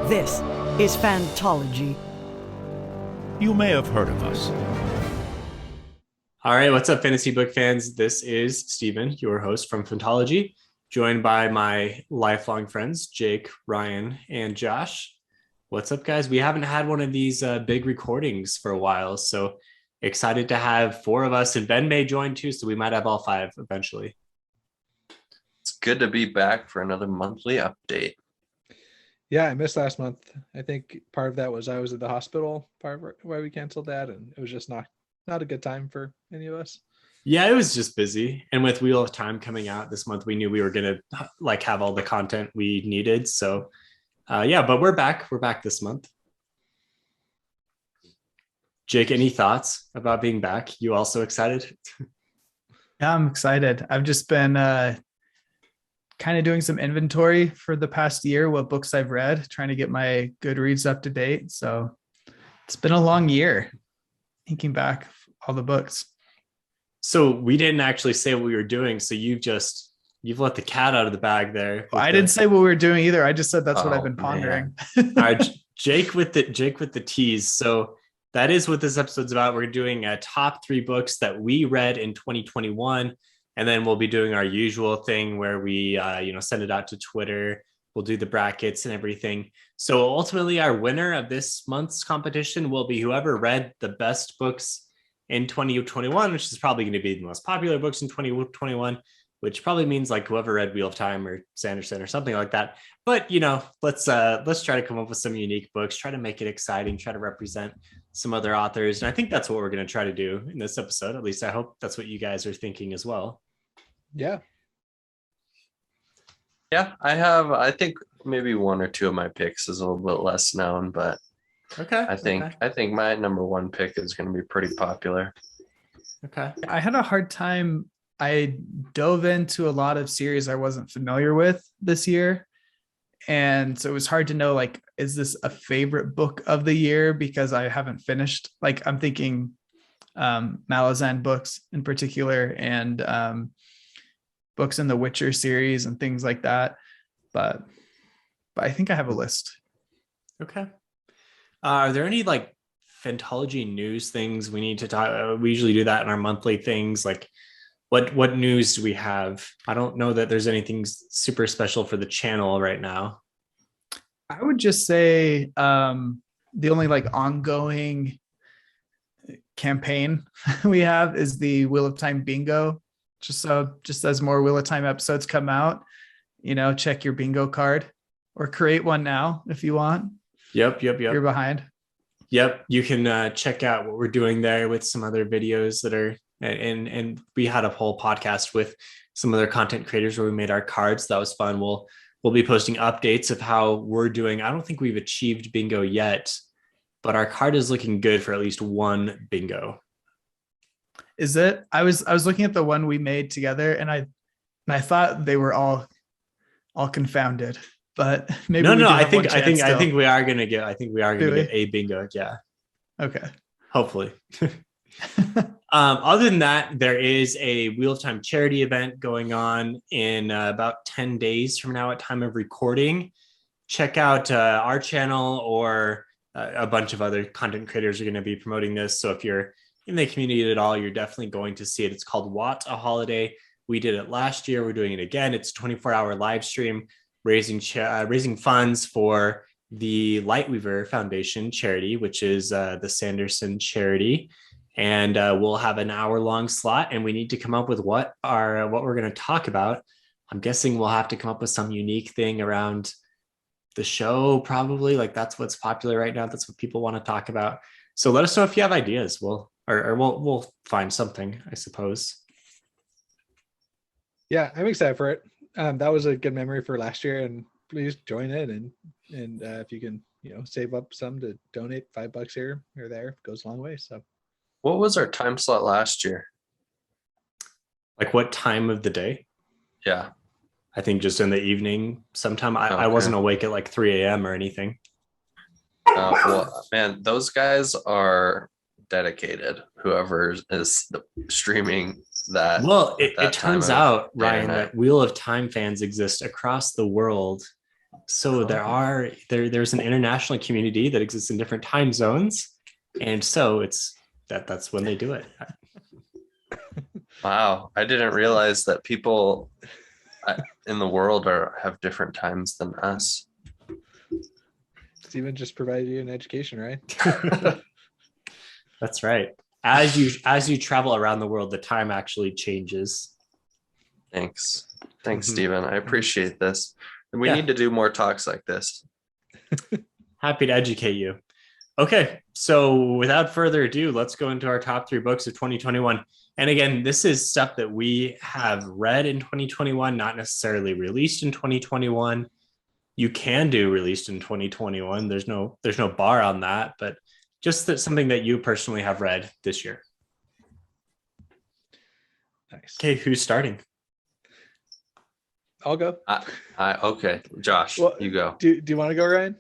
This is Fantology. You may have heard of us. All right, what's up, fantasy book fans? This is Stephen, your host from Fantology, joined by my lifelong friends, Jake, Ryan, and Josh. What's up, guys? We haven't had one of these big recordings for a while, so excited to have four of us, and Ben may join too, so we might have all five eventually. It's good to be back for another monthly update. Yeah, I missed last month. I think part of that was I was at the hospital, part of why we canceled that, and it was just not a good time for any of us. Yeah, it was just busy. And with Wheel of Time coming out this month, we knew we were going to have all the content we needed. So but we're back. We're back this month. Jake, any thoughts about being back? You also excited? Yeah, I'm excited. I've just been kind of doing some inventory for the past year, what books I've read, trying to get my Goodreads up to date. So it's been a long year thinking back all the books. So we didn't actually say what we were doing. So you've let the cat out of the bag there. I didn't say what we were doing either. I just said that's what I've been pondering. All right, Jake with the tease. So that is what this episode's about. We're doing a top 3 books that we read in 2021. And then we'll be doing our usual thing where we, send it out to Twitter. We'll do the brackets and everything. So ultimately, our winner of this month's competition will be whoever read the best books in 2021, which is probably going to be the most popular books in 2021, which probably means like whoever read Wheel of Time or Sanderson or something like that. But, let's try to come up with some unique books, try to make it exciting, try to represent some other authors. And I think that's what we're going to try to do in this episode. At least I hope that's what you guys are thinking as well. Yeah. Yeah, I think maybe one or two of my picks is a little bit less known, but okay. I think my number one pick is going to be pretty popular. Okay. I had a hard time. I dove into a lot of series I wasn't familiar with this year. And so it was hard to know, like, is this a favorite book of the year? Because I haven't finished, like, I'm thinking Malazan books in particular, and books in the Witcher series and things like that. But I think I have a list. Okay. Are there any like Fantology news things we need to talk? We usually do that in our monthly things. Like what news do we have? I don't know that there's anything super special for the channel right now. I would just say the only like ongoing campaign we have is the Wheel of Time bingo. Just as more Wheel of Time episodes come out, check your bingo card or create one now if you want. Yep. You're behind. Yep. You can check out what we're doing there with some other videos that are, and we had a whole podcast with some other content creators where we made our cards. That was fun. We'll be posting updates of how we're doing. I don't think we've achieved bingo yet, but our card is looking good for at least one bingo. Is it? I was looking at the one we made together, and I thought they were all confounded, but maybe no. I think we are gonna get a bingo. Yeah. Okay. Hopefully. Other than that, there is a Wheel of Time charity event going on in about 10 days from now at time of recording. Check out our channel, or a bunch of other content creators are going to be promoting this. So if you're in the community at all, you're definitely going to see it. It's called What a Holiday. We did it last year. We're doing it again. It's a 24-hour live stream raising funds for the Lightweaver Foundation charity, which is the Sanderson charity. And we'll have an hour-long slot, and we need to come up with what we're going to talk about. I'm guessing we'll have to come up with some unique thing around the show, probably. Like, that's what's popular right now. That's what people want to talk about. So let us know if you have ideas. We'll find something, I suppose. Yeah, I'm excited for it. That was a good memory for last year, and please join it. And if you can, save up some to donate $5 here or there, it goes a long way. So, what was our time slot last year? Like what time of the day? Yeah, I think just in the evening sometime. I wasn't awake at like 3 a.m. or anything. Well, man, those guys are dedicated. Whoever is streaming that. Well, it turns out, Ryan, that Wheel of Time fans exist across the world. So there's an international community that exists in different time zones, and so that's when they do it. Wow, I didn't realize that people in the world have different times than us. Steven just provided you an education, right? That's right. As you travel around the world, the time actually changes. Thanks, Mhm. Stephen. I appreciate this. We Yeah. need to do more talks like this. Happy to educate you. Okay, so without further ado, let's go into our top 3 books of 2021. And again, this is stuff that we have read in 2021, not necessarily released in 2021. You can do released in 2021. There's no bar on that, but just something that you personally have read this year. Nice. Okay, who's starting? I'll go. Okay, Josh, Well, you go. Do you want to go, Ryan?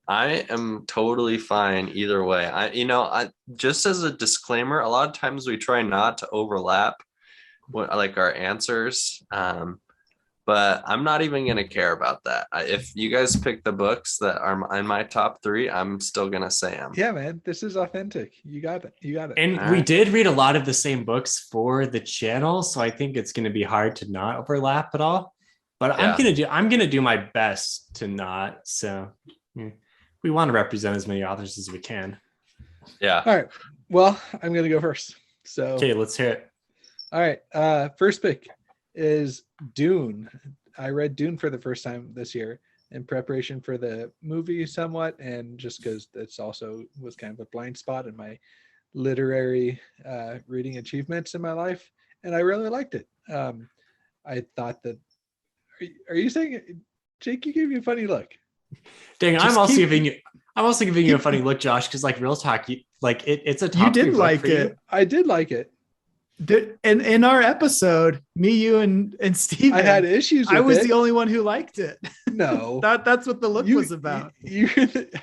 I am totally fine either way. I just as a disclaimer, a lot of times we try not to overlap like our answers. But I'm not even going to care about that. If you guys pick the books that are in my top 3, I'm still going to say them. Yeah, man, this is authentic. You got it. And All we right. did read a lot of the same books for the channel, so I think it's going to be hard to not overlap at all. But Yeah. I'm gonna do my best to not. So we want to represent as many authors as we can. Yeah. All right. Well, I'm gonna go first. So Okay, let's hear it. all right. First pick is Dune. I read Dune for the first time this year in preparation for the movie somewhat, and just because it's also was kind of a blind spot in my literary reading achievements in my life, and I really liked it. I thought that are you saying, Jake, you gave me a funny look? Dang, Just I'm also keep- giving you a funny look, Josh, because like real talk, it's a top You did 3 book like for you. it. I did like it. In our episode, me, you, and Steven, I had issues with I was it. the only one who liked it. No. That's what the look was about.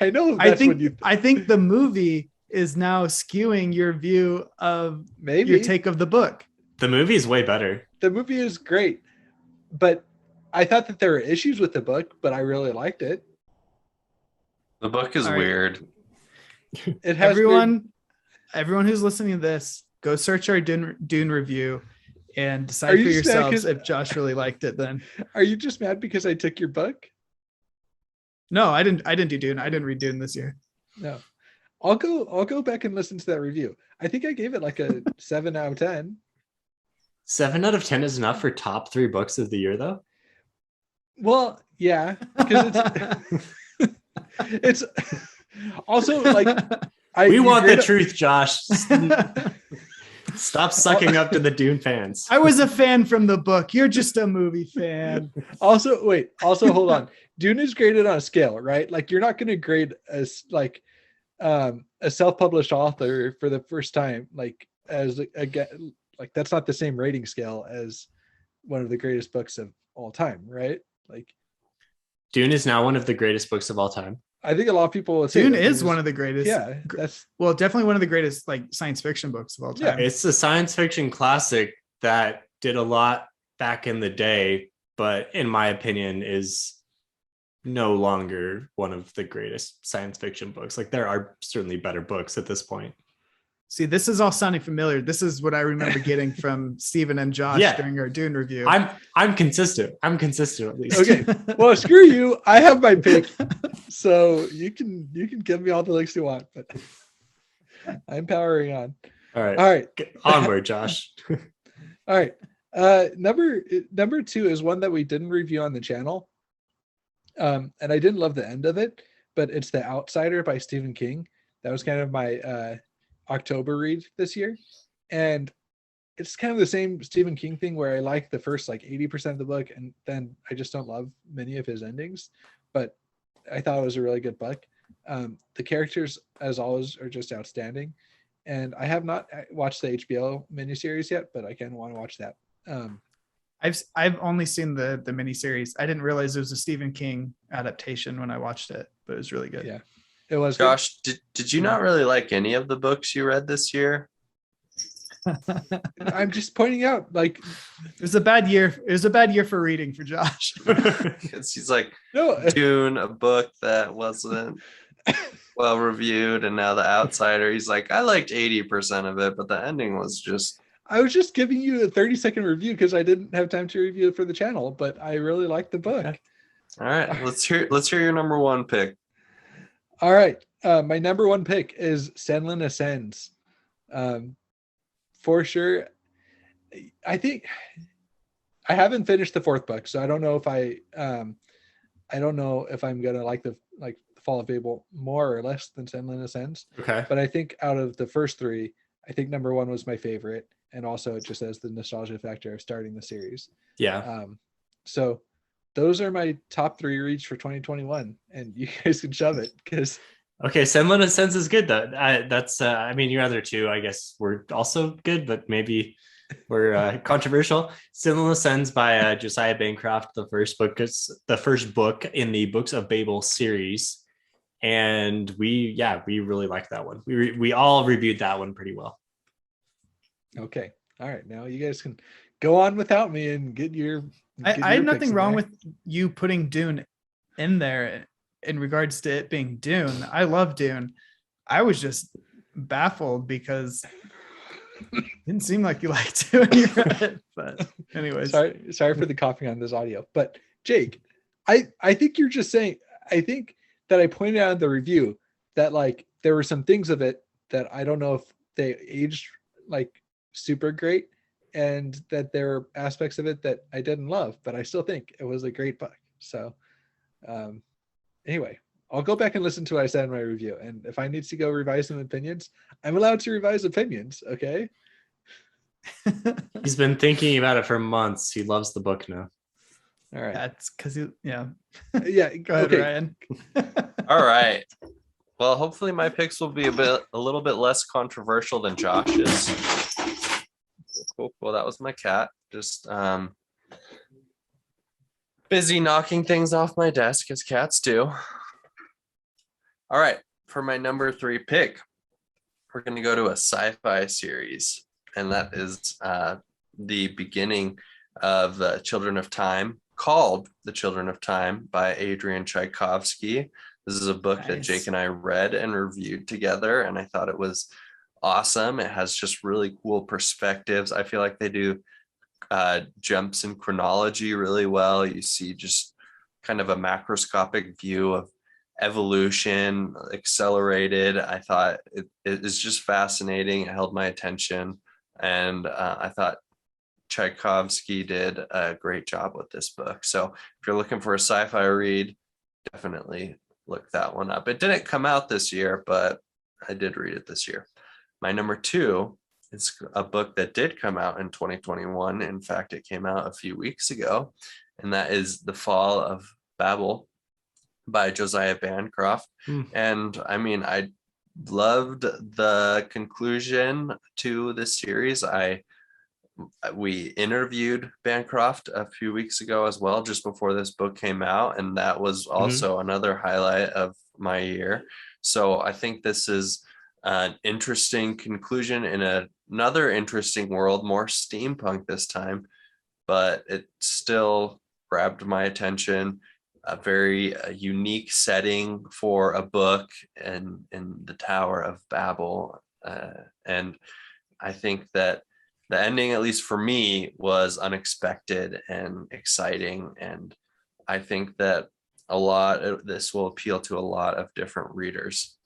I know I that's what you think the movie is now skewing your view of maybe your take of the book. The movie is way better. the movie is great, but I thought that there were issues with the book, but I really liked it. The book is All right. weird. It has Everyone who's listening to this, go search our Dune review and Are decide for you just mad yourselves 'cause- if Josh really liked it. Then Are you just mad because I took your book? no, I didn't do Dune. I didn't read Dune this year. No. I'll go back and listen to that review. I think I gave it like a 7 out of 10. 7 out of 10 is enough for top 3 books of the year, though. Well, yeah, because it's also like We you want the grade- truth, Josh. Stop sucking up to the Dune fans. I was a fan from the book. You're just a movie fan. Also, hold on. Dune is graded on a scale, right? Like you're not going to grade as like a self-published author for the first time, like as again, like that's not the same rating scale as one of the greatest books of all time, right? Like Dune is now one of the greatest books of all time. I think a lot of people would say Dune that is one of the greatest. yeah, that's Well, definitely one of the greatest like science fiction books of all time. It's a science fiction classic that did a lot back in the day, but in my opinion is no longer one of the greatest science fiction books. Like there are certainly better books at this point. See, this is all sounding familiar. This is what I remember getting from Steven and Josh Yeah. during our Dune review. I'm consistent. I'm consistent at least. okay. Well, screw you. I have my pick, so you can give me all the links you want, but I'm powering on. All right. All right. Onward, Josh. All right. Number 2 is one that we didn't review on the channel. And I didn't love the end of it, but it's The Outsider by Stephen King. That was kind of my October read this year. And it's kind of the same Stephen King thing where I like the first like 80% of the book and then I just don't love many of his endings, but I thought it was a really good book. The characters, as always, are just outstanding. And I have not watched the HBO miniseries yet, but I kind of want to watch that. I've only seen the miniseries. I didn't realize it was a Stephen King adaptation when I watched it, but it was really good. Yeah. It was good. Josh, did you not really like any of the books you read this year? I'm just pointing out, like, It was a bad year. It was a bad year for reading for Josh. Because he's like, no, Dune, a book that wasn't well reviewed, and now The Outsider. He's like, I liked 80% of it, but the ending was just. I was just giving you a 30-second review because I didn't have time to review it for the channel, but I really liked the book. Okay. All right, let's hear your number one pick. All right, my number one pick is Senlin Ascends. For sure, I think I haven't finished the fourth book, so I don't know if I don't know if I'm gonna like the Fall of Babel more or less than Senlin Ascends. Okay. But I think out of the first three, I think number one was my favorite, and also it just has the nostalgia factor of starting the series. Yeah. So those are my top three reads for 2021, and you guys can shove it because. Okay, Senlin Ascends is good though. That's I mean, your other two, I guess, were also good, but maybe were controversial. Senlin Ascends by Josiah Bancroft. The first book is the first book in the Books of Babel series, and we really like that one. We all reviewed that one pretty well. Okay, all right. Now you guys can go on without me and get your. I had nothing wrong with you putting Dune in there. In regards to it being Dune, I love Dune. I was just baffled because it didn't seem like you liked it when you read it. But anyways, sorry for the coughing on this audio. But Jake, I think you're just saying. I think that I pointed out in the review that like there were some things of it that I don't know if they aged like super great, and that there were aspects of it that I didn't love, but I still think it was a great book. So. Anyway, I'll go back and listen to what I said in my review. And if I need to go revise some opinions, I'm allowed to revise opinions. Okay. He's been thinking about it for months. He loves the book now. All right. that's because you, yeah. Yeah. Go ahead, okay. Ryan. All right. Well, hopefully my picks will be a little bit less controversial than Josh's. Cool. Well, that was my cat. Just busy knocking things off my desk as cats do. All right, for my number 3 pick, we're going to go to a sci-fi series, and that is the beginning of the Children of Time, called The Children of Time by Adrian Tchaikovsky. This is a book that Jake and I read and reviewed together, and I thought it was awesome. It has just really cool perspectives. I feel like they do jumps in chronology really well. You see just kind of a macroscopic view of evolution accelerated. I thought it is just fascinating. It held my attention, and I thought Tchaikovsky did a great job with this book. So if you're looking for a sci-fi read, definitely look that one up. It didn't come out this year, but I did read it this year. My number 2, it's a book that did come out in 2021. In fact, it came out a few weeks ago, and that is The Fall of Babel by Josiah Bancroft. And I mean, I loved the conclusion to this series. We interviewed Bancroft a few weeks ago as well, just before this book came out, and that was also another highlight of my year. So I think this is an interesting conclusion in another interesting world, more steampunk this time, but it still grabbed my attention. A very unique setting for a book in the Tower of Babel. And I think that the ending, at least for me, was unexpected and exciting. And I think that this will appeal to a lot of different readers.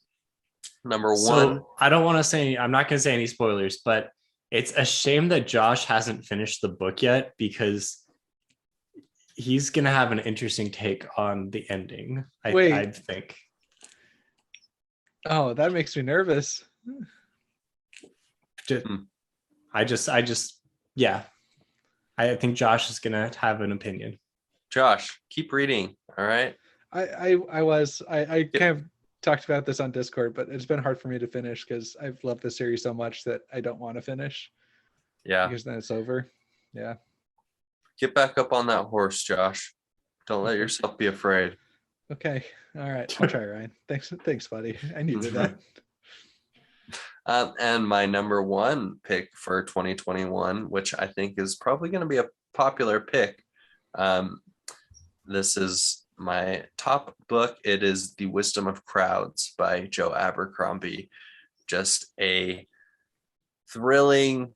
Number 1. I don't want to say, I'm not going to say any spoilers, but it's a shame that Josh hasn't finished the book yet, because he's going to have an interesting take on the ending. I think. Oh, that makes me nervous. I think Josh is going to have an opinion. Josh, keep reading. All right. I kind of talked about this on Discord, but it's been hard for me to finish because I've loved the series so much that I don't want to finish. Yeah. Because then it's over. Yeah. Get back up on that horse, Josh. Don't let yourself be afraid. Okay. All right. I'll try, Ryan. Thanks, buddy. I needed that. And my number one pick for 2021, which I think is probably going to be a popular pick. This is my top book. It is The Wisdom of Crowds by Joe Abercrombie. Just a thrilling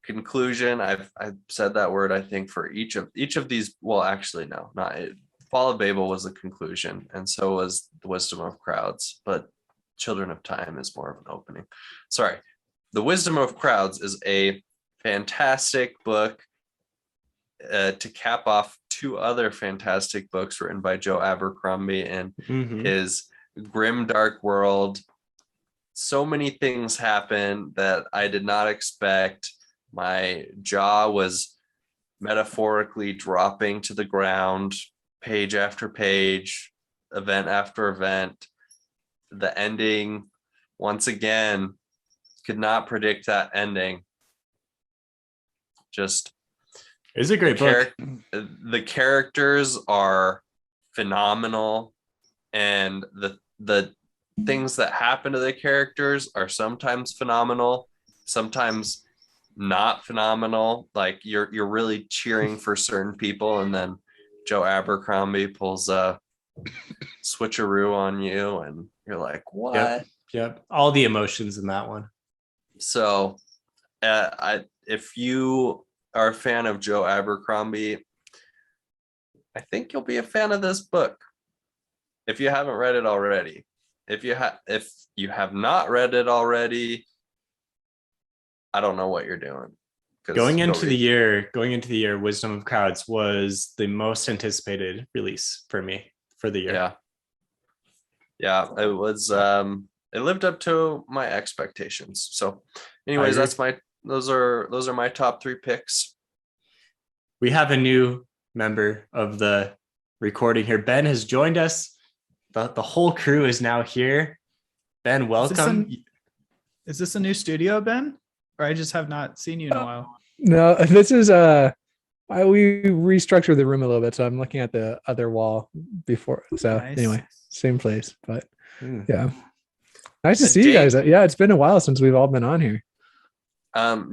conclusion. I've said that word, I think, for each of these. Well, actually, no, not it. Fall of Babel was the conclusion, and so was The Wisdom of Crowds, but Children of Time is more of an opening. Sorry. The Wisdom of Crowds is a fantastic book to cap off two other fantastic books written by Joe Abercrombie in his grim, dark world. So many things happen that I did not expect. My jaw was metaphorically dropping to the ground, page after page, event after event. The ending, once again, could not predict that ending. Just It's a great book. The characters are phenomenal, and the things that happen to the characters are sometimes phenomenal, sometimes not phenomenal. Like you're really cheering for certain people, and then Joe Abercrombie pulls a switcheroo on you, and you're like, what? Yep. All the emotions in that one. So, if you are a fan of Joe Abercrombie, I think you'll be a fan of this book. If you haven't read it already, if you have not read it already, I don't know what you're doing. Going into the year, Wisdom of Crowds was the most anticipated release for me for the year. Yeah, it was. It lived up to my expectations. So, anyways, those are my top three picks. We have a new member of the recording here. Ben has joined us. The whole crew is now here. Ben, welcome. Is this a new studio, Ben? Or I just have not seen you in a while. No, this is we restructured the room a little bit, so I'm looking at the other wall before. So Anyway, same place, but yeah, nice to see you guys. Yeah, it's been a while since we've all been on here.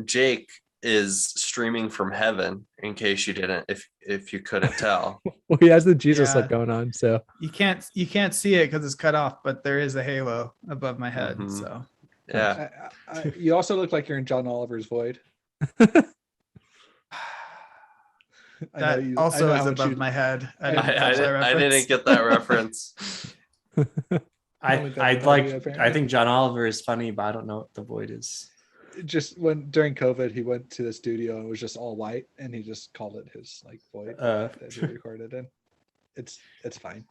Jake is streaming from heaven, in case you didn't, if you couldn't tell. Well, he has the Jesus look going on, so you can't see it because it's cut off, but there is a halo above my head. So yeah, you also look like you're in John Oliver's Void. That also is above my head. I didn't get that reference. I think John Oliver is funny, but I don't know what the Void is. Just during COVID, he went to the studio and it was just all white, and he just called it his Void that he recorded in. It's fine.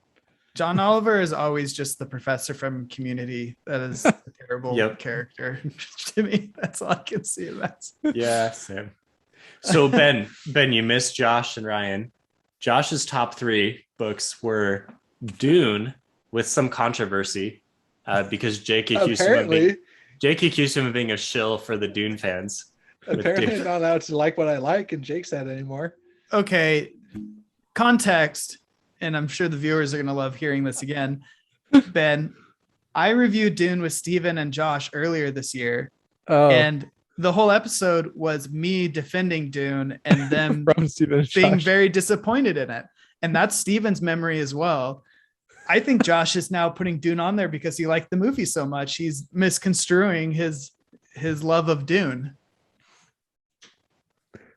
John Oliver is always just the professor from Community. That is a terrible character to me. That's all I can see of that. Yeah, same. So Ben, you missed Josh and Ryan. Josh's top three books were Dune, with some controversy, because Jake accused him of being a shill for the Dune fans. Apparently I'm not allowed to like what I like, and Jake said anymore. Okay, context, and I'm sure the viewers are going to love hearing this again. Ben, I reviewed Dune with Steven and Josh earlier this year, and the whole episode was me defending Dune and them being very disappointed in it. And that's Steven's memory as well. I think Josh is now putting Dune on there because he liked the movie so much. He's misconstruing his love of Dune.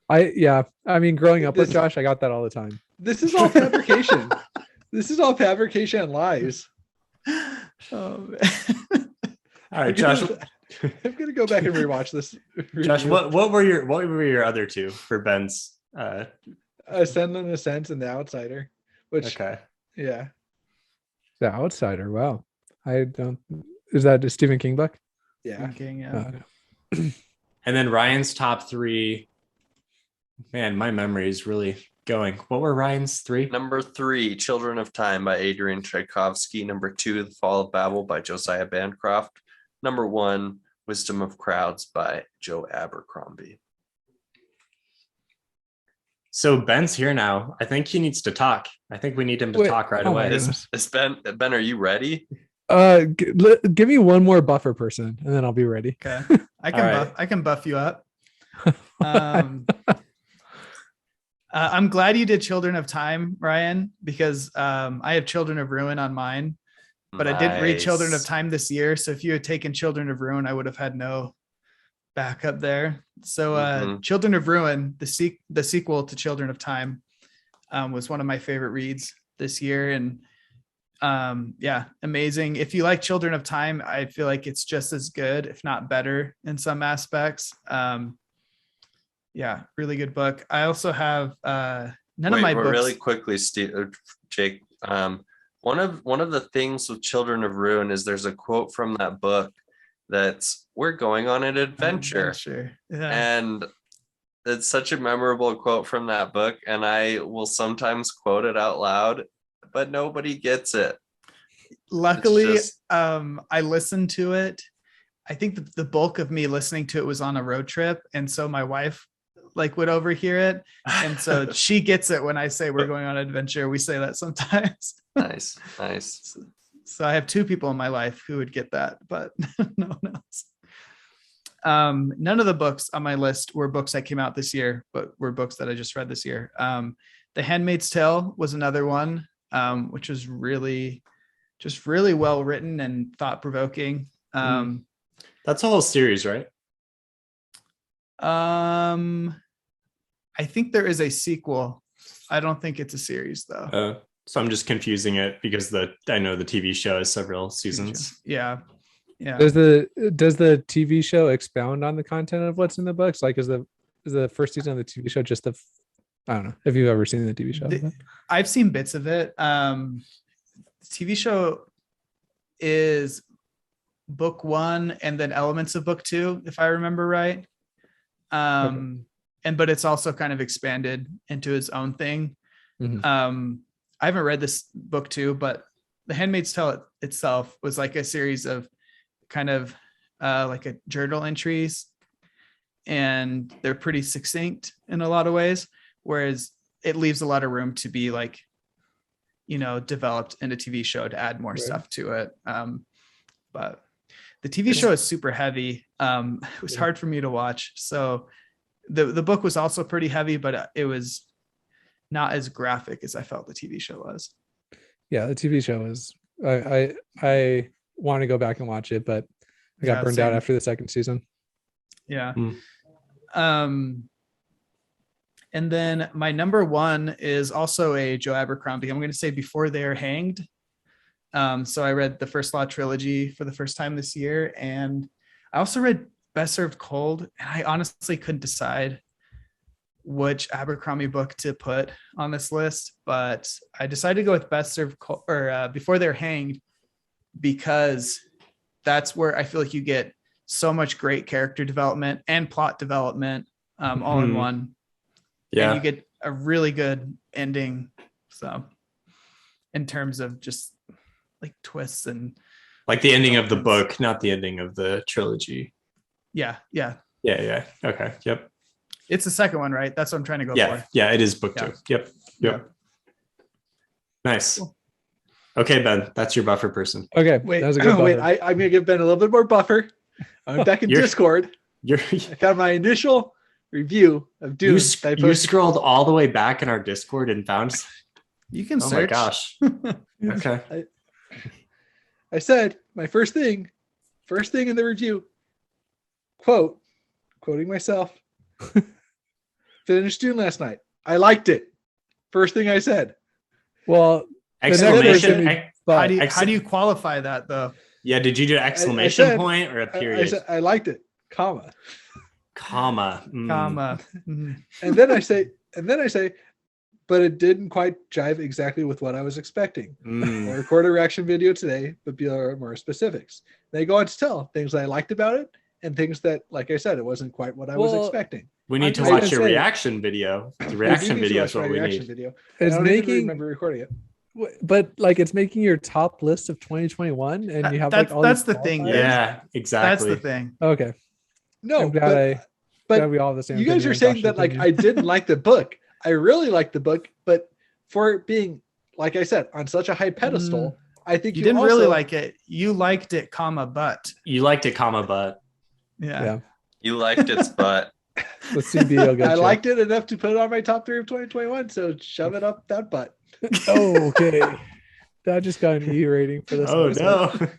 I mean, growing up with Josh, I got that all the time. This is all fabrication. This is all fabrication and lies. Oh, man. All right, Josh. I'm gonna go back and rewatch this. Josh, what were your other two for Ben's? Ascend and Ascent and The Outsider. Which yeah. The Outsider. Wow. Is that a Stephen King book? Yeah. King, yeah. And then Ryan's top three. Man, my memory is really going. What were Ryan's three? Number 3, Children of Time by Adrian Tchaikovsky. Number 2, The Fall of Babel by Josiah Bancroft. Number 1, Wisdom of Crowds by Joe Abercrombie. So Ben's here now. I think he needs to talk. I think we need him to talk right away. Is Ben, are you ready? Give me one more buffer person, and then I'll be ready. Okay, right. I can buff you up. I'm glad you did Children of Time, Ryan, because I have Children of Ruin on mine, but I didn't read Children of Nice. Time this year. So if you had taken Children of Ruin, I would have had no backup there. So Mhm. Children of Ruin, the sequel to Children of Time, was one of my favorite reads this year, and yeah, amazing. If you like Children of Time, I feel like it's just as good, if not better, in some aspects. Yeah, really good book. I also have none of my books. Really quickly, Jake. One of the things with Children of Ruin is there's a quote from that book that's "We're going on an adventure," Yeah. and it's such a memorable quote from that book. And I will sometimes quote it out loud, but nobody gets it. Luckily, I listened to it. I think the bulk of me listening to it was on a road trip, and so my wife would overhear it, and so she gets it when I say we're going on an adventure. We say that sometimes. Nice. So I have two people in my life who would get that, but no one else. None of the books on my list were books that came out this year, but were books that I just read this year. The Handmaid's Tale was another one, which was really well written and thought provoking. That's a whole series, right? I think there is a sequel. I don't think it's a series though. So I'm just confusing it because I know the TV show has several seasons. Yeah. Does the TV show expound on the content of what's in the books? Like, is the first season of the TV show just I don't know. Have you ever seen the TV show? I've seen bits of it. The TV show is book 1 and then elements of book 2, if I remember right. But it's also kind of expanded into its own thing. Mhm. I haven't read this book 2, but The Handmaid's Tale itself was like a series of kind of like a journal entries, and they're pretty succinct in a lot of ways, whereas it leaves a lot of room to be developed in a TV show to add more stuff to it. But the TV show is super heavy. It was hard for me to watch. So the book was also pretty heavy, but it was not as graphic as I felt the TV show was. Yeah, the TV show is. I want to go back and watch it, but I got burned out after the second season. Yeah. And then my number 1 is also a Joe Abercrombie. I'm going to say Before They're Hanged. So I read the First Law trilogy for the first time this year, and I also read Best Served Cold, and I honestly couldn't decide which Abercrombie book to put on this list, but I decided to go with Best Served Cold, or Before They're Hanged, because that's where I feel like you get so much great character development and plot development all in one. Yeah. And you get a really good ending. So in terms of just like twists and like the ending of the book, not the ending of the trilogy. Yeah. Okay. Yep. It's the second one, right? That's what I'm trying to go for. Yeah, it is book 2. Yep. Yeah. Nice. Cool. Okay, Ben, that's your buffer person. Okay, Wait, that was a good wait. buffer. I'm gonna give Ben a little bit more buffer. I'm back in Discord. You're I found my initial review of Dune. you scrolled all the way back in our Discord and found. You can Oh search. my gosh. Okay. I said my first thing in the review, quoting myself, finished Dune last night. I liked it. First thing I said. Well, Exclamation. How do you qualify that though? Yeah, did you do exclamation point or a period? I said I liked it, comma. Mhm. And then I say, but it didn't quite jive exactly with what I was expecting. I'll record a reaction video today, but be more specifics. They go on to tell things that I liked about it and things that, like I said, it wasn't quite what I was expecting. We need to watch your reaction video. The reaction video is what we need. I don't even remember recording it. But like it's making your top list of 2021, and you have that's the thing. Yeah, exactly. That's the thing. Okay. No, I'm glad but we all have the same. You guys are saying that like I didn't like the book. I really liked the book, but for it being, like I said, on such a high pedestal, I think You didn't really also- like it. You liked it, comma, but. You liked it, comma, but. Yeah. You liked its butt. Let's see Beal get I you. liked it enough to put it on my top 3 of 2021. So shove it up that butt. Oh, okay. That just got an E rating for this. Oh episode.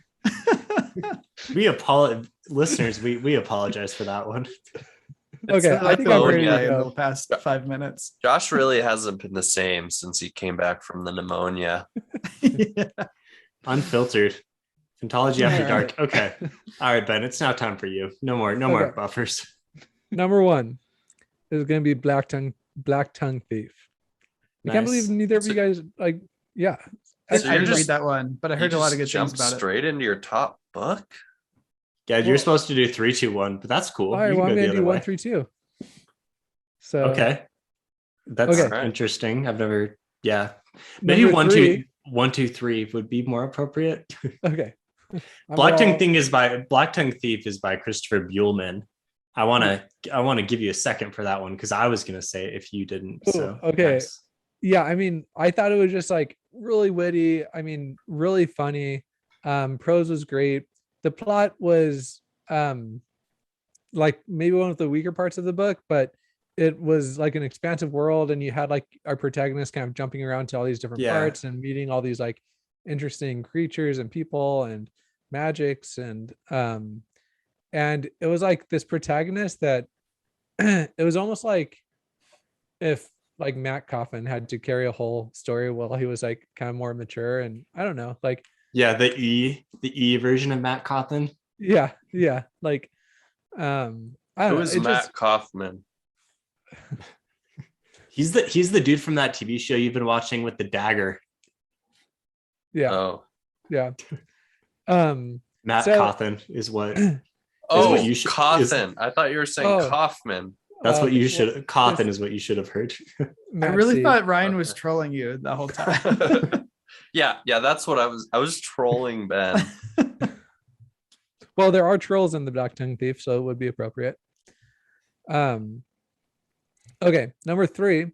no. We apologize, listeners. We apologize for that one. Okay, It's I think I'm ready pneumonia to in go. the past 5 minutes. Josh really hasn't been the same since he came back from the pneumonia. Yeah. Unfiltered. Phantology after All dark. right. Okay. All right, Ben. It's now time for you. No more Okay. buffers. Number 1 is going to be Black Tongue Thief. I can't believe neither of you guys like. Yeah, I So you're didn't just- read that one, but I You heard a lot of just good things jumped about it. straight into your top book. Yeah, Well- you're supposed to do 3, 2, 1, but that's cool. all right. You can Well, I'm go going the to do other 1, way. 3, 2. So Okay. That's Okay. interesting. I've never. Yeah. Maybe number 1, 3 2, 1, 2, 3 would be more appropriate. Okay. Black Tongue Thief is by Christopher Buehlman. I want to give you a second for that one because I was going to say it if you didn't. Ooh, So okay. nice. Yeah, I mean, I thought it was just like really witty. I mean, really funny. Prose was great. The plot was like maybe one of the weaker parts of the book, but it was like an expansive world, and you had like our protagonist kind of jumping around to all these different Yeah. parts and meeting all these like interesting creatures and people and magics and it was like this protagonist that it was almost like if like Matt Coffin had to carry a whole story while he was like kind of more mature, and I don't know, like Yeah, the E version of Matt Cawthon. yeah like I don't Who know, is it Matt just- Kaufman? He's the dude from that TV show you've been watching with the dagger. yeah Oh, yeah Matt So- Cawthon is what. oh, what you should- Kaufman. I thought you were saying Oh. Kaufman. That's what you well, should. Cawthon is what you should have heard. I Matt really C. thought Ryan was Okay. trolling you the whole time. yeah, that's what I was trolling Ben. Well, there are trolls in the Black Tongue Thief, so it would be appropriate. Okay, number 3,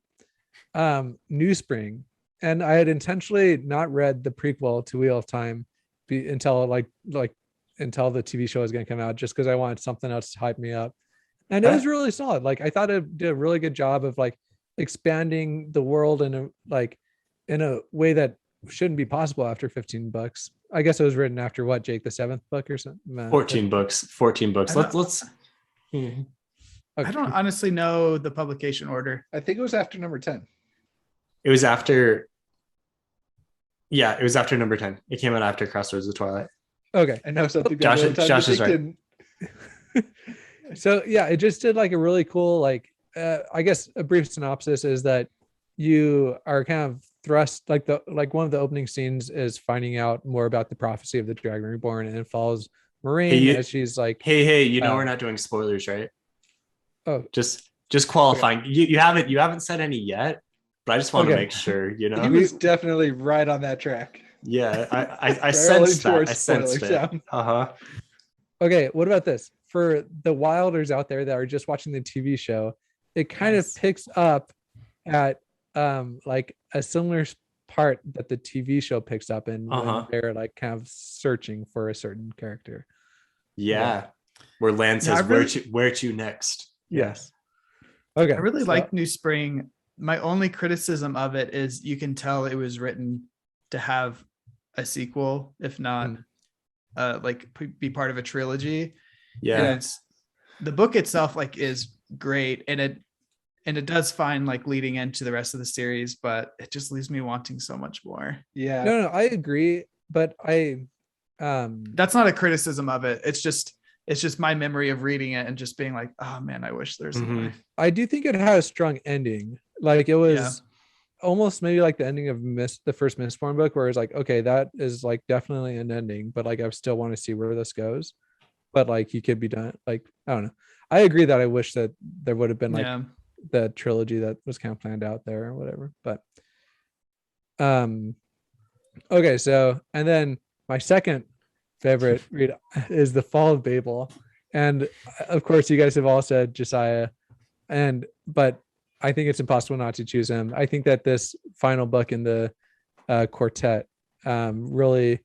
New Spring, and I had intentionally not read the prequel to Wheel of Time until until the TV show was going to come out, just because I wanted something else to hype me up, and it was really solid. Like I thought it did a really good job of like expanding the world in a way that shouldn't be possible after 15 books. I guess it was written after what, Jake, the 7th book or something? 14 books. 14 books. I don't- Let's. I don't honestly know the publication order. I think it was after number 10. It was after. Yeah, it was after number 10. It came out after Crossroads of Twilight. Okay. I know something. Josh- that Real Time Josh is Music right. didn't. So yeah, it just did like a really cool, like I guess a brief synopsis is that you are kind of thrust like one of the opening scenes is finding out more about the prophecy of the Dragon Reborn, and it follows Moraine Hey, you- as she's like, Hey, you know Uh, we're not doing spoilers, right? oh, Just qualifying. You haven't said any yet, but I just want to Okay. make sure. You He know. was definitely right on that track. Yeah, I Barreling sensed that. towards I sensed spoiler it. sound. okay, what about this? For the wilders out there that are just watching the TV show, it kind Yes. of picks up at like a similar part that the TV show picks up in when they're like kind of searching for a certain character. Yeah. Where Land Yeah, says, I really- where to next? Yes. Okay. I really so- like New Spring. My only criticism of it is you can tell it was written to have a sequel, if not be part of a trilogy. Yeah. And the book itself like is great, and it does find like leading into the rest of the series, but it just leaves me wanting so much more. Yeah. No, I agree, but That's not a criticism of it. It's just my memory of reading it and just being like, oh man, I wish there's Mhm. more. I do think it had a strong ending. Like it was almost maybe like the ending of the first Mistborn book, where it's like, okay, that is like definitely an ending, but like I still want to see where this goes. But like he could be done. Like I don't know. I agree that I wish that there would have been like Yeah. the trilogy that was kind of planned out there or whatever. But okay, so and then my second favorite read is The Fall of Babel. And of course you guys have all said Josiah, but I think it's impossible not to choose him. I think that this final book in the quartet really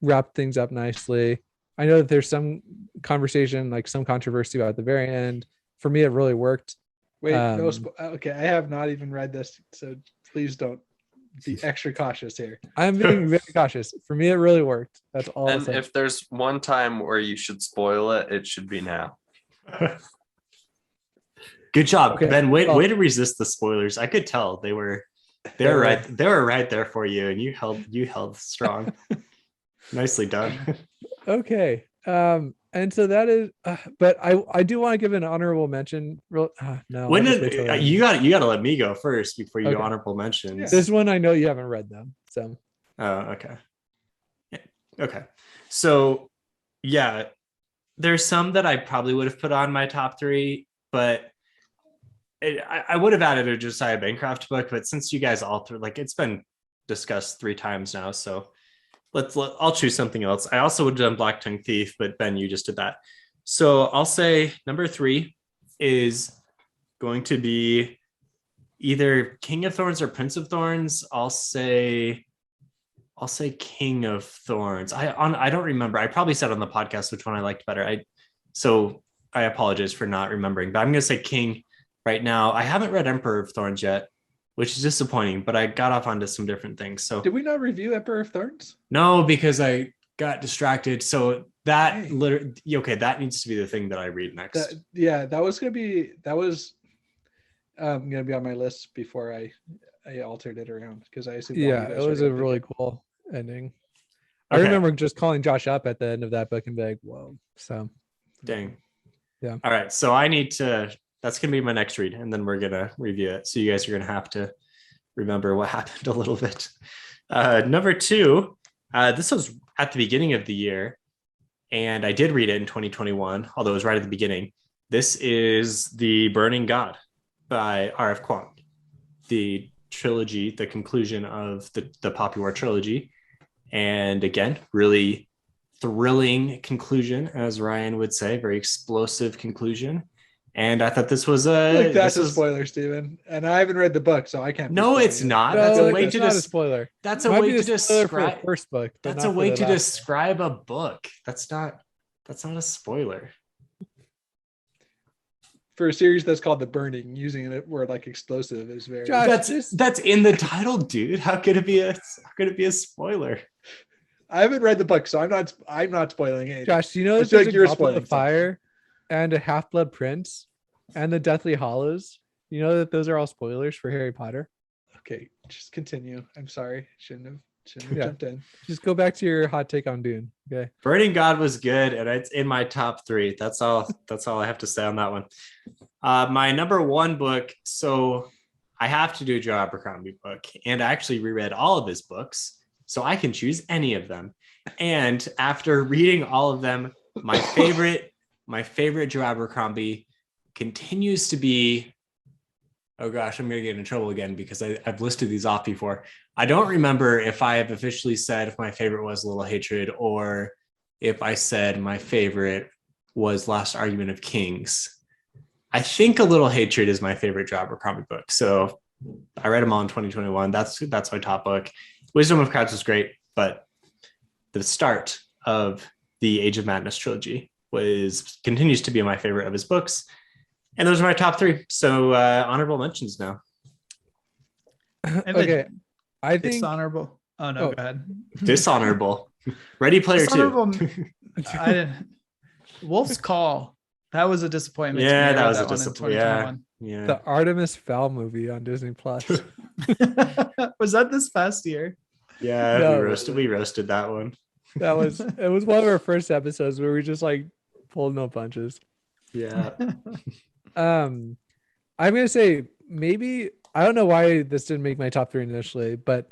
wrapped things up nicely. I know that there's some conversation, like some controversy about the very end. For me, it really worked. Wait, okay, I have not even read this, so please don't be extra cautious here. I'm being very cautious. For me, it really worked. That's all. And if there's one time where you should spoil it, it should be now. Good job, Okay, Ben. Way well- to resist the spoilers. I could tell they were right there for you, and you held strong. Nicely done. Okay. And so that is, but I do want to give an honorable mention. No, When I'll just wait till the end. you got to let me go first before you Okay. honorable mentions. This one I know you haven't read them, so Oh, okay. Yeah. Okay. So, yeah, there's some that I probably would have put on my top 3, but I would have added a Josiah Bancroft book. But since you guys all through, like, it's been discussed 3 times now, so I'll choose something else. I also would have done Black Tongue Thief, but Ben, you just did that. So I'll say number 3 is going to be either King of Thorns or Prince of Thorns. I'll say King of Thorns. I don't remember. I probably said on the podcast which one I liked better. So I apologize for not remembering, but I'm going to say King right now. I haven't read Emperor of Thorns yet, which is disappointing, but I got off onto some different things. So Did we not review Emperor of Thorns? no, because I got distracted. So that Hey. literally, okay, that needs to be the thing that I read next. That was gonna be on my list before I altered it around because I assumed all you yeah, guys it were was gonna a pick really it. cool ending. I Okay. remember just calling Josh up at the end of that book and be like, "Whoa!" So Dang. Yeah. All right. So that's going to be my next read, and then we're going to review it. So you guys are going to have to remember what happened a little bit. Number 2, this was at the beginning of the year, and I did read it in 2021, although it was right at the beginning. This is The Burning God by Rf Quang, the trilogy, the conclusion of the Poppy War trilogy. And again, really thrilling conclusion, as Ryan would say, very explosive conclusion. And I thought this was That's a spoiler, Steven. And I haven't read the book, so I can't. be No, spoiling it's it. not. No, That's a like way it's to not a spoiler. That's a Might way be to a spoiler for the describe. first book. but That's not a for way the to last one. describe a book. That's not a spoiler. For a series that's called The Burning, using a word like explosive is very. Josh, That's in the title, dude. How could it be a spoiler? I haven't read the book, so I'm not spoiling anything. Josh, do you know I that feel there's like a you're Goblet spoiling of Fire and a Half-Blood Prince and the Deathly Hollows? You know that those are all spoilers for Harry Potter? Okay, just continue. I'm sorry. Shouldn't have Yeah. jumped in. Just go back to your hot take on Dune. Okay. Burning God was good, and it's in my top 3. That's all I have to say on that one. My number 1 book. So I have to do a Joe Abercrombie book, and I actually reread all of his books, so I can choose any of them. And after reading all of them, my favorite Joe Abercrombie continues to be. Oh gosh, I'm gonna get in trouble again because I've listed these off before. I don't remember if I have officially said if my favorite was Little Hatred or if I said my favorite was Last Argument of Kings. I think A Little Hatred is my favorite Joe Abercrombie book. So I read them all in 2021. That's my top book. Wisdom of Crowds was great, but the start of the Age of Madness trilogy continues to be my favorite of his books. And those are my top 3. So honorable mentions now. Okay. I think Dishonorable. Oh no, Oh. go ahead. Dishonorable. Ready Player 2. Dishonorable. I didn't. Wolf's Call. That was a disappointment. to me. Yeah, I that read was a one in disappointment. Yeah. 2021. Yeah. the Artemis Fowl movie on Disney Plus. Was that this past year? Yeah, No, we roasted that one. It was one of our first episodes where we just like pulled no punches. Yeah. I'm gonna say maybe I don't know why this didn't make my top 3 initially, but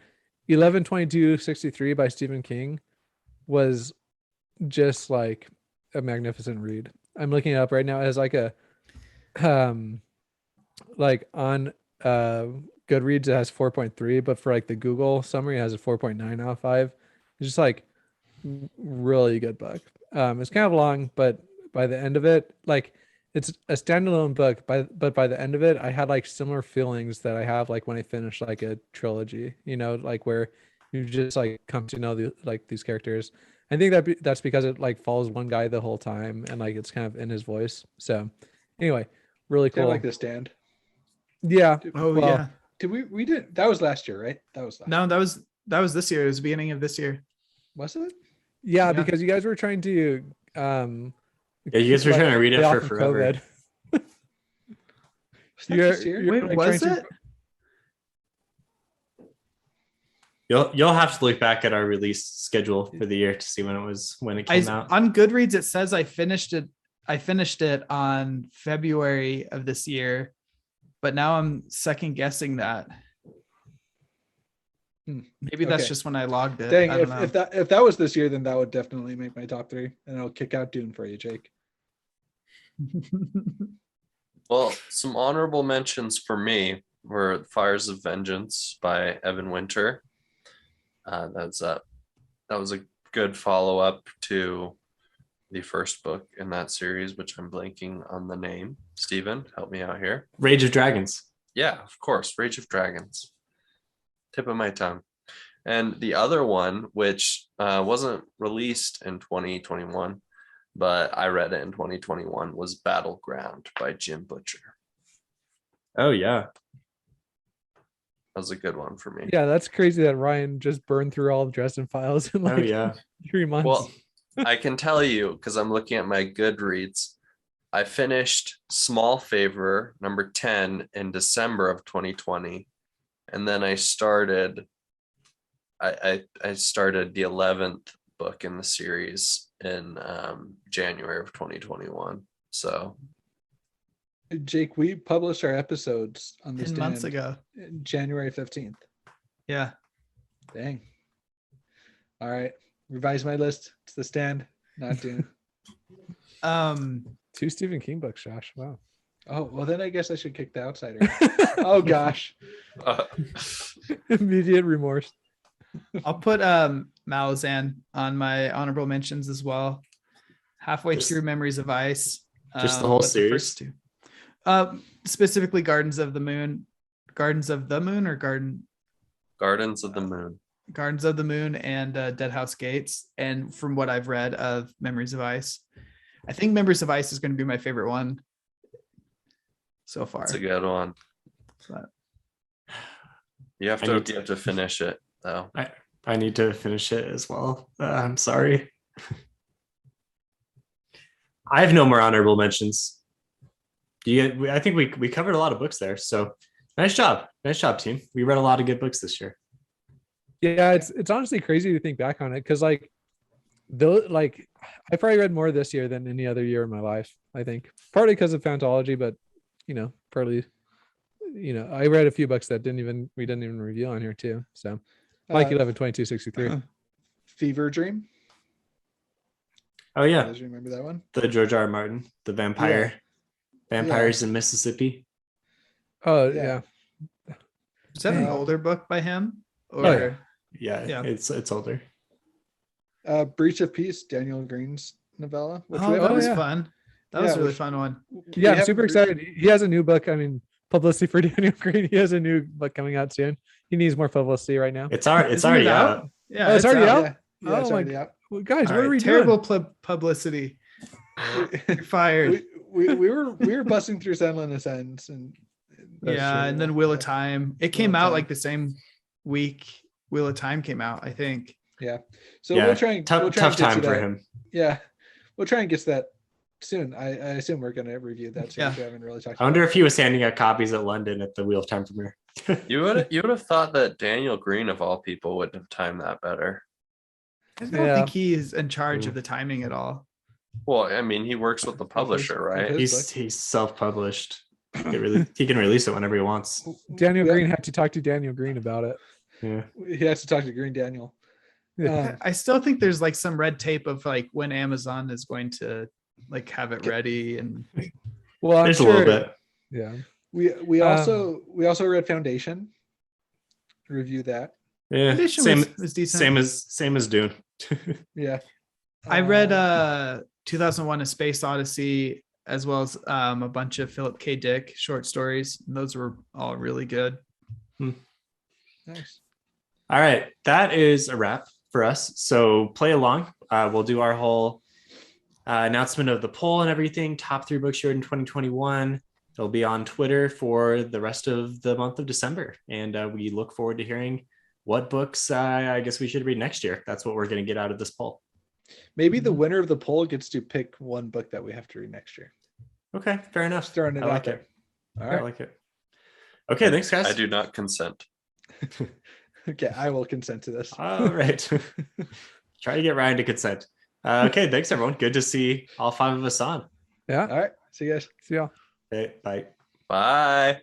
11/22/63 by Stephen King was just like a magnificent read. I'm looking it up right now as like a like on Goodreads it has 4.3, but for like the Google summary it has a 4.9 out of 5. It's just like really good book. It's kind of long, but by the end of it, like it's a standalone book, but by the end of it, I had like similar feelings that I have like when I finish like a trilogy, you know, like where You just like come to know these characters. I think that's because it like follows one guy the whole time, and like it's kind of in his voice. So anyway, really Kind cool. of like The Stand. Yeah. Oh well, yeah. Did we did that was last year, right? That was last No, that was this year. It was the beginning of this year. Was it? Yeah, Yeah. because you guys were trying to Yeah, you guys were trying to read it lay for off of forever. COVID. Was that this year? You're, Wait, like, was trying it? You'll have to look back at our release schedule for the year to see when it came out. On Goodreads, it says I finished it on February of this year, but now I'm second guessing that. Maybe that's Okay. just when I logged it. Dang, I don't know. if that was this year, then that would definitely make my top 3, and I'll kick out Dune for you, Jake. Well, some honorable mentions for me were Fires of Vengeance by Evan Winter. That was a good follow-up to the first book in that series, which I'm blanking on the name. Steven, help me out here. Rage of Dragons. Yeah, of course, Rage of Dragons. Tip of my tongue. And the other one, which wasn't released in 2021, but I read it in 2021, was Battleground by Jim Butcher. Oh yeah. That was a good one for me. Yeah, that's crazy that Ryan just burned through all of Dresden Files in like Oh yeah. 3 months. Well, I can tell you, because I'm looking at my Goodreads, I finished Small Favor number 10 in December of 2020. And then I started the 11th book in the series in January of 2021. So Jake, we published our episodes on the 10 months ago. January 15th. Yeah. Dang. All right. Revise my list. It's The Stand, not Dune. 2 Stephen King books, Josh. Wow. Oh, well, then I guess I should kick The Outsider. Oh, gosh. Immediate remorse. I'll put Malazan on my honorable mentions as well. Halfway through Memories of Ice. Just the whole but series? first 2. Specifically Gardens of the Moon or Gardens of the Moon. Gardens of the Moon and Dead House Gates. And from what I've read of Memories of Ice, I think Memories of Ice is going to be my favorite one so far. It's a good one. But You have to finish it though. I need to finish it as well. I'm sorry. I have no more honorable mentions. I think we covered a lot of books there. So nice job, team. We read a lot of good books this year. Yeah, it's honestly crazy to think back on it because like I probably read more this year than any other year in my life. I think partly because of Fantology, but partly I read a few books that we didn't even review on here too. So like 11/22/63. Fever Dream. Oh yeah, You guys remember that one? the George R. R. Martin, the vampires in Mississippi. Oh Yeah. yeah. is that an older book by him? Or Yeah. It's older. Breach of Peace, Daniel Green's novella. Which that was yeah. fun. That was a really fun one. Yeah, I'm super excited. He has a new book. I mean, publicity for Daniel Green. He has a new book coming out soon. He needs more publicity right now. It's Isn't already it out. Yeah, Oh, it's already out? Yeah, it's Oh, already out. Well, guys, All what are right, we terrible doing? publicity. You're fired. we were busting through Sandland Ascends and And then Wheel of Time. It came Wheel of out Time. like the same week Wheel of Time came out, I think. Yeah. So we'll try and tough we'll try and get time to for that. him. Yeah. We'll try and get to that soon. I assume we're gonna review that soon. Yeah. We haven't really talked I wonder about if he was handing out copies at London at the Wheel of Time premiere. You would have thought that Daniel Green of all people would have timed that better. I don't Yeah. think he is in charge of the timing at all. Well, I mean, he works with the publisher, right? He's self-published. He can release it whenever he wants. Daniel Yeah. Green had to talk to Daniel Green about it. Yeah. He has to talk to Green Daniel. I still think there's like some red tape of like when Amazon is going to like have it ready, and Well, I'm There's a sure, little bit. Yeah. We also read Foundation. Review that. Yeah. Foundation Same was decent. same as Dune. Yeah. I read 2001: A Space Odyssey, as well as a bunch of Philip K. Dick short stories. And those were all really good. Nice. All right, that is a wrap for us. So play along. We'll do our whole announcement of the poll and everything. Top 3 books you read in 2021. It'll be on Twitter for the rest of the month of December, and we look forward to hearing what books I guess we should read next year. That's what we're going to get out of this poll. Maybe the winner of the poll gets to pick one book that we have to read next year. Okay, fair enough. Just throwing it I out like there. it. All I right. like it. Okay, thanks, guys. I do not consent. Okay, I will consent to this. All right. Try to get Ryan to consent. Okay, thanks, everyone. Good to see all 5 of us on. Yeah. All right. See you guys. See y'all. Okay, bye. Bye.